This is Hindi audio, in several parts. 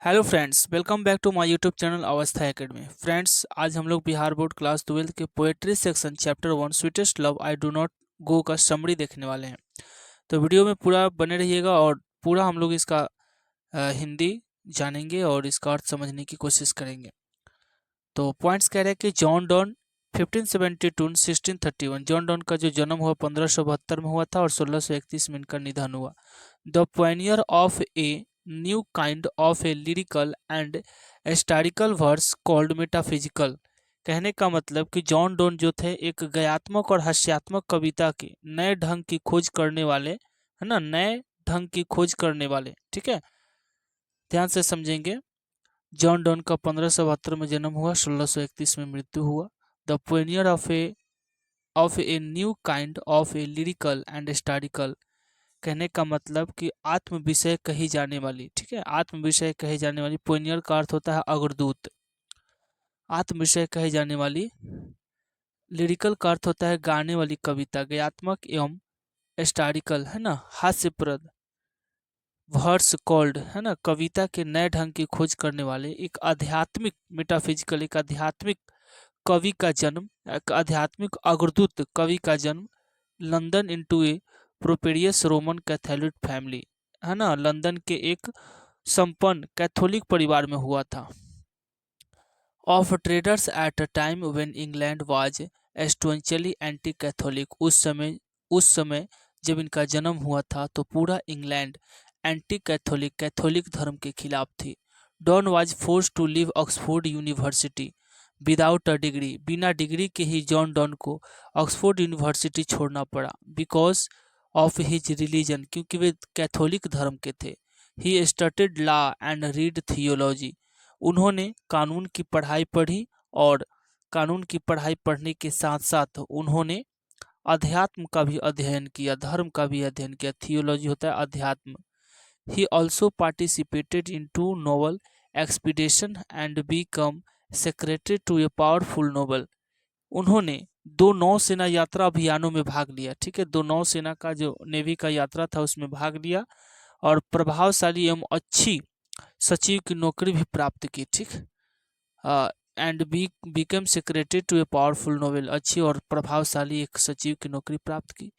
Hello friends, welcome back to my YouTube channel Avastha academy. Friends, आज हम लोग बिहार बोर्ड क्लास 12 के poetry section chapter 1 sweetest love I do not go का समरी देखने वाले हैं। तो वीडियो में पूरा बने रहिएगा और पूरा हम लोग इसका हिंदी जानेंगे और इसका अर्थ समझने की कोशिश करेंगे। तो पॉइंट्स कह रहे हैं कि जॉन डॉन 1572 1631, जॉन डॉन का जो जन्म हुआ 1572 में हुआ था और 1631 में इनका निधन हुआ। The pioneer of a new kind of a lyrical and historical verse called metaphysical। कहने का मतलब कि जॉन डोन जो थे एक गयात्मक और हास्यात्मक कविता के नए ढंग की खोज करने वाले, है ना, नए ढंग की खोज करने वाले। ठीक है, ध्यान से समझेंगे। जॉन डोन का 1572 में जन्म हुआ, 1631 में मृत्यु हुआ। The pioneer of a new kind of A lyrical and historical, कहने का मतलब कि आत्म विषय कही जाने वाली। ठीक है, आत्म विषय कही जाने वाली। पोनियर का अर्थ होता है अग्रदूत। आत्म विषय कही जाने वाली। लिरिकल का अर्थ होता है गाने वाली कविता, गयात्मक एवं हिस्टोरिकल, है ना, हास्यप्रद। वर्स कॉल्ड, है ना, कविता के नए ढंग की खोज करने वाले। एक आध्यात्मिक मेटाफिजिकल, एक आध्यात्मिक कवि का जन्म, एक आध्यात्मिक अग्रदूत कवि का जन्म लंदन इनटू ए प्रोपेरियस रोमन कैथोलिक फैमिली, है ना, लंदन के एक संपन्न कैथोलिक परिवार में हुआ था। Of traders at a time when England was staunchly anti Catholic, उस समय जब इनका जन्म हुआ था तो पूरा इंग्लैंड एंटी कैथोलिक, कैथोलिक धर्म के खिलाफ थी। Donne was force to leave Oxford University without a degree, बिना डिग्री के ही जॉन डॉन को ऑक्सफोर्ड यूनिवर्सिटी छोड़ना पड़ा। बिकॉज ऑफ हिज रिलीजन, क्योंकि वे कैथोलिक धर्म के थे। He studied law and read theology, उन्होंने कानून की पढ़ाई पढ़ी और कानून की पढ़ाई पढ़ने के साथ साथ उन्होंने अध्यात्म का भी अध्ययन किया, धर्म का भी अध्ययन किया। थियोलॉजी होता है अध्यात्म। He also participated in two noble expedition and become secretary to a powerful noble, उन्होंने दो नौसेना यात्रा अभियानों में भाग लिया। ठीक है, दो नौसेना का जो नेवी का यात्रा था उसमें भाग लिया और प्रभावशाली एवं अच्छी सचिव की नौकरी भी प्राप्त की। ठीक, and become secretary to a powerful novel, अच्छी और प्रभावशाली एक सचिव की नौकरी प्राप्त की।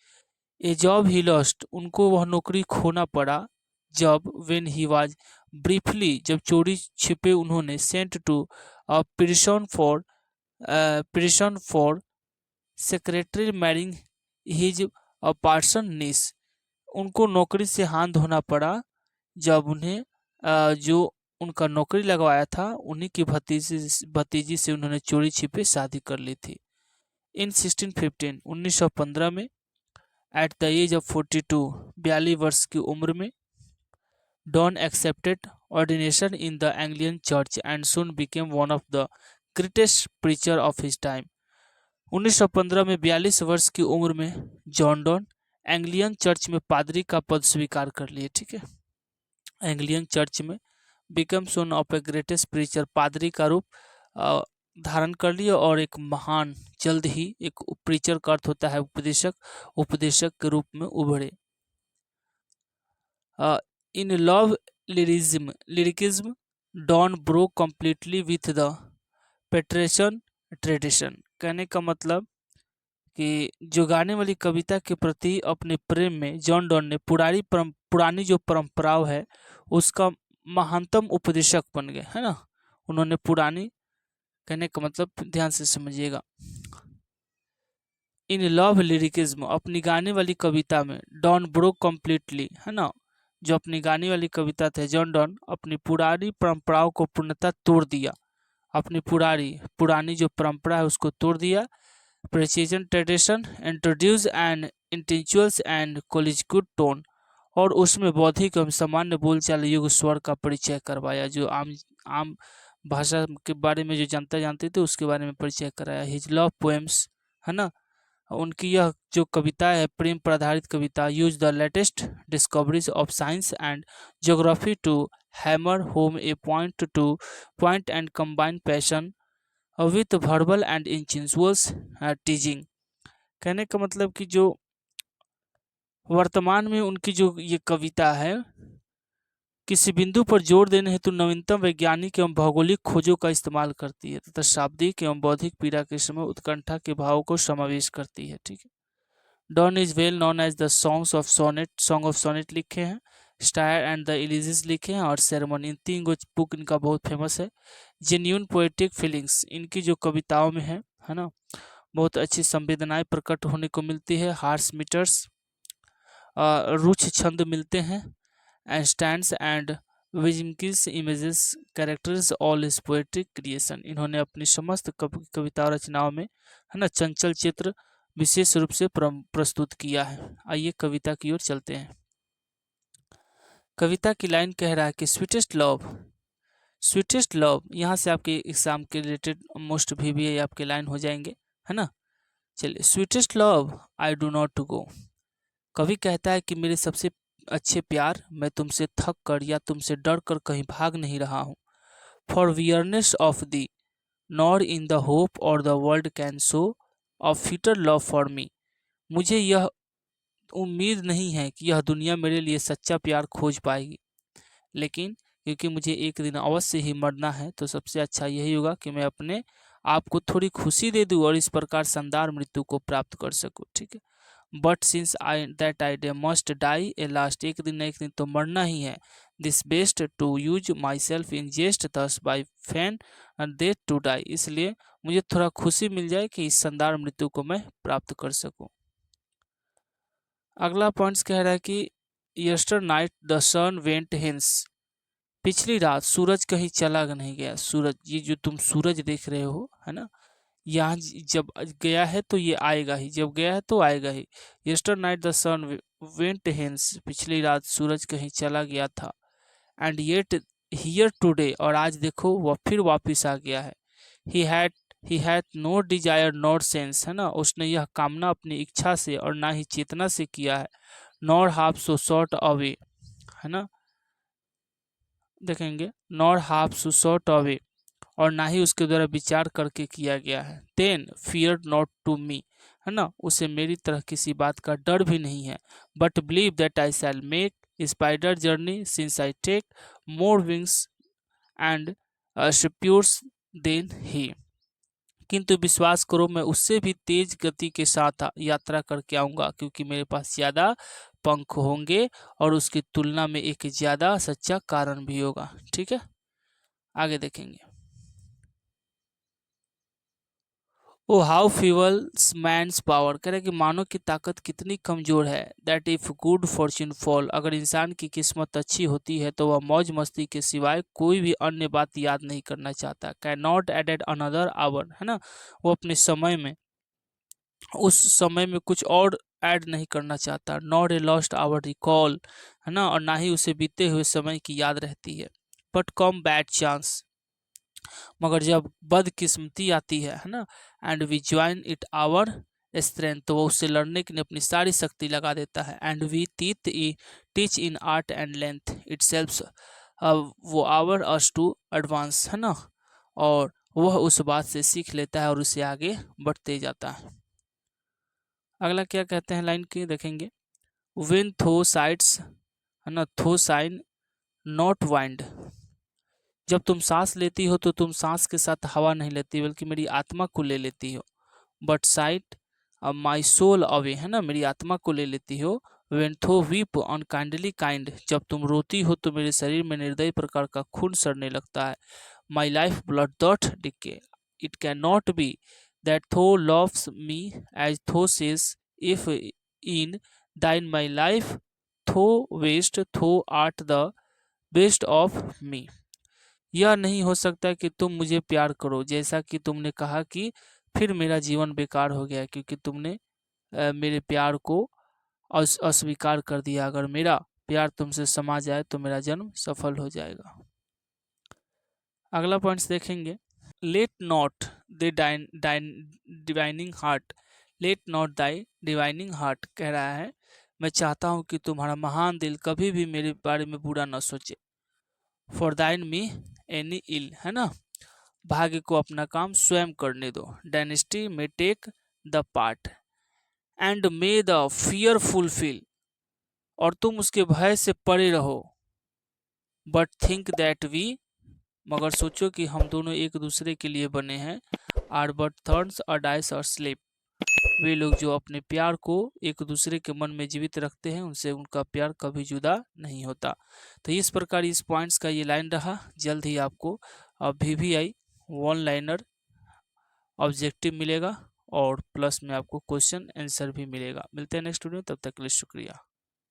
ए जॉब ही लॉस्ट, उनको वह नौकरी खोना पड़ा जब व्हेन ही वाज ब्रीफली, जब चोरी छिपे उन्होंने sent to prison for secretly marrying his पार्सन निस, उनको नौकरी से हाथ धोना पड़ा जब उन्हें जो उनका नौकरी लगवाया था उन्हीं की भतीजी से उन्होंने चोरी छिपे शादी कर ली थी। इन 1615, 1915 में, एट द एज ऑफ 42, 42 वर्ष की उम्र में, Donne accepted ordination in the Anglican church and soon became one of the greatest preacher of his time. 1915 में 42 वर्ष की उम्र में जॉन डॉन एंग्लियन चर्च में पादरी का पद स्वीकार कर लिए। ठीक है, एंग्लियन चर्च में become soon of a greatest preacher, पादरी का रूप धारण कर लिए और एक महान, जल्द ही एक प्रीचर का अर्थ होता है उपदेशक, उपदेशक के रूप में उभरे। In love lyricism Donne broke completely with the Petrarchan tradition, कहने का मतलब कि जो गाने वाली कविता के प्रति अपने प्रेम में जॉन डॉन ने पुरानी जो परंपराओं है उसका महानतम उपदेशक बन गए, है ना। उन्होंने पुरानी, कहने का मतलब ध्यान से समझिएगा। इन लव लिरिकिज्म, अपनी गाने वाली कविता में, डॉन ब्रोक कंप्लीटली, है ना, जो अपनी गाने वाली कविता थे जॉन डॉन अपनी पुरानी परंपराओं को पूर्णतः तोड़ दिया। अपनी पुरानी जो परंपरा है उसको तोड़ दिया। Precision tradition introduce and intellectuals and colloquial tone, और उसमें बौद्धिक एवं सामान्य बोलचाल युग स्वर का परिचय करवाया। जो आम आम भाषा के बारे में जो जनता जानती थी उसके बारे में परिचय कराया। हिज लव पोएम्स, है ना, उनकी यह जो कविता है प्रेम पर आधारित कविता, use the latest discoveries of science and geography to hammer home a point and combine passion with verbal and sensuous teasing, कहने का मतलब कि जो वर्तमान में उनकी जो ये कविता है किसी बिंदु पर जोर देने हेतु नवीनतम वैज्ञानिक एवं भौगोलिक खोजों का इस्तेमाल करती है तथा शाब्दिक एवं बौद्धिक पीड़ा के समय उत्कंठा के भाव को समावेश करती है। ठीक है। Donne is well known as the song of sonnet लिखे हैं, स्टायर एंड द इलिजिस लिखे हैं और सेरेमनी, इन तीन गो बुक इनका बहुत फेमस है। जेन्यून पोएटिक फीलिंग्स इनकी जो कविताओं में है ना, बहुत अच्छी संवेदनाएं प्रकट होने को मिलती है। हार्स मीटर्स रुक्ष छंद मिलते हैं। एंस्टैंड्स एंड विजिमकिस images characters all is poetic creation, इन्होंने अपनी समस्त कविता रचनाओं में है ना चंचल चित्र विशेष रूप से प्रस्तुत किया है। आइए कविता की ओर चलते हैं। कविता की लाइन कह रहा है कि स्वीटेस्ट लव, यहाँ से आपके एग्जाम के रिलेटेड मोस्ट भी आपके लाइन हो जाएंगे, है ना। चलिए, sweetest love I do not गो। कवि कहता है कि मेरे सबसे अच्छे प्यार, मैं तुमसे थक कर या तुमसे डर कर कहीं भाग नहीं रहा हूँ। For weariness of thee nor in the hope और the world can show a fitter love for me, मुझे यह उम्मीद नहीं है कि यह दुनिया मेरे लिए सच्चा प्यार खोज पाएगी, लेकिन क्योंकि मुझे एक दिन अवश्य ही मरना है तो सबसे अच्छा यही होगा कि मैं अपने आप को थोड़ी खुशी दे दूं और इस प्रकार शानदार मृत्यु को प्राप्त कर सकूं। ठीक है। But since I day must die a last, एक दिन न एक दिन तो मरना ही है। This best to use myself in jest thus by feigned death to die, इसलिए मुझे थोड़ा खुशी मिल जाए कि इस शानदार मृत्यु को मैं प्राप्त कर सकूं। अगला पॉइंट्स कह रहा है कि yesternight the sun went hence, पिछली रात सूरज कहीं चला नहीं गया। सूरज, ये जो तुम सूरज देख रहे हो है ना, यहाँ जब गया है तो ये आएगा ही, जब गया है तो आएगा ही। Yesternight the sun went hence, पिछली रात सूरज कहीं चला गया था। एंड येट हियर टुडे, और आज देखो वह फिर वापिस आ गया है। He had he had no desire nor sense, है ना, उसने यह कामना अपनी इच्छा से और ना ही चेतना से किया है। Nor half so short away, है ना, देखेंगे, nor half so short away, और ना ही उसके द्वारा विचार करके किया गया है। Then fear not to me, है ना, उसे मेरी तरह किसी बात का डर भी नहीं है। But believe that I shall make speedier journey since I take more wings and spurs than he, किंतु विश्वास करो मैं उससे भी तेज गति के साथ यात्रा करके आऊंगा क्योंकि मेरे पास ज्यादा पंख होंगे और उसकी तुलना में एक ज्यादा सच्चा कारण भी होगा। ठीक है, आगे देखेंगे। ओ हाउ फीवल्स मैन्स पावर, कह रहे कि मानव की ताकत कितनी कमजोर है। That if good Fortune fall, अगर इंसान की किस्मत अच्छी होती है तो वह मौज मस्ती के सिवाय कोई भी अन्य बात याद नहीं करना चाहता। Can not added another hour, है ना, वो अपने समय में उस समय में कुछ और ऐड नहीं करना चाहता। Not a lost hour recall, है ना, और ना ही उसे बीते हुए समय की याद रहती है। बट कम बैड चांस, मगर जब बदकिस्मती आती है ना, and we join it our strength, तो वो उससे लड़ने के लिए अपनी सारी शक्ति लगा देता है। And we teach in art and length itself, वो आवर अस टू एडवांस, है ना, और वह उस बात से सीख लेता है और उसे आगे बढ़ते जाता है। अगला क्या कहते हैं लाइन की, देखेंगे। विन थो साइड्स, है ना, थो साइन नॉट वाइंड, जब तुम सांस लेती हो तो तुम सांस के साथ हवा नहीं लेती बल्कि मेरी आत्मा को ले लेती हो। But sight my soul away, है ना, मेरी आत्मा को ले लेती हो। वेन थो वीप अनकाइंडली काइंड, जब तुम रोती हो तो मेरे शरीर में निर्दयी प्रकार का खून सड़ने लगता है। My life blood dot decay, it can not be that थो लव्स मी एज थो सेज, इफ इन दाइन माई लाइफ थो वेस्ट, थो art the best of me, यह नहीं हो सकता कि तुम मुझे प्यार करो जैसा कि तुमने कहा कि फिर मेरा जीवन बेकार हो गया क्योंकि तुमने मेरे प्यार को अस्वीकार कर दिया। अगर मेरा प्यार तुमसे समा जाए तो मेरा जन्म सफल हो जाएगा। अगला पॉइंट्स देखेंगे। Let not the divining heart, let not thy divining heart, कह रहा है मैं चाहता हूं कि तुम्हारा महान दिल कभी भी मेरे बारे में बुरा न सोचे। फॉर दाइन मी एनी इल, है ना, भाग्य को अपना काम स्वयं करने दो। डायनेस्टी में take the part and may the fear fulfil, और तुम उसके भय से परे रहो। बट थिंक दैट वी, मगर सोचो कि हम दोनों एक दूसरे के लिए बने हैं। आर बट थर्न्स अ डाइस और स्लिप, वे लोग जो अपने प्यार को एक दूसरे के मन में जीवित रखते हैं, उनसे उनका प्यार कभी जुदा नहीं होता। तो इस प्रकार इस पॉइंट्स का ये लाइन रहा। जल्द ही आपको VVI वन लाइनर ऑब्जेक्टिव मिलेगा और प्लस में आपको क्वेश्चन आंसर भी मिलेगा। मिलते हैं नेक्स्ट वीडियो, तब तक के लिए शुक्रिया।